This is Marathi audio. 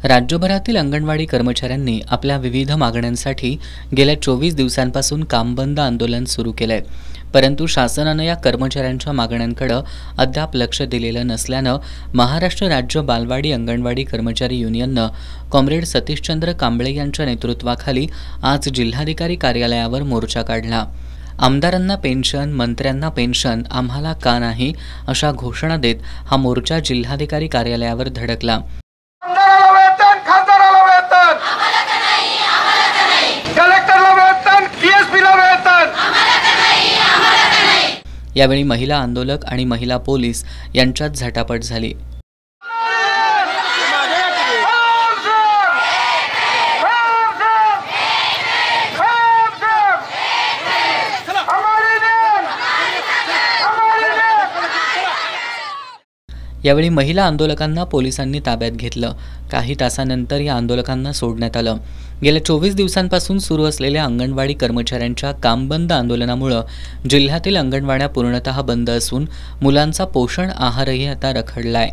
राज्यभरातील अंगणवाडी कर्मचाऱ्यांनी आपल्या विविध मागण्यांसाठी गेल्या 24 दिवसांपासून कामबंद आंदोलन सुरू केलंय। परंतु शासनानं या कर्मचाऱ्यांच्या मागण्यांकडे अद्याप लक्ष दिलेलं नसल्यानं महाराष्ट्र राज्य बालवाडी अंगणवाडी कर्मचारी युनियननं कॉम्रेड सतीशचंद्र कांबळे यांच्या नेतृत्वाखाली आज जिल्हाधिकारी कार्यालयावर मोर्चा काढला। आमदारांना पेन्शन, मंत्र्यांना पेन्शन, आम्हाला का नाही अशा घोषणा देत हा मोर्चा जिल्हाधिकारी कार्यालयावर धडकला। यावेळी महिला आंदोलक आणि महिला पोलीस यांच्यात झटापट झाली। यावेळी महिला आंदोलकांना पोलिसांनी ताब्यात घेतलं। काही तासानंतर या आंदोलकांना सोडण्यात आलं। गेल्या 24 दिवसांपासून सुरू असलेल्या अंगणवाडी कर्मचाऱ्यांच्या कामबंद आंदोलनामुळे जिल्ह्यातील अंगणवाड्या पूर्णतः बंद असून मुलांचा पोषण आहारही आता रखडलाय।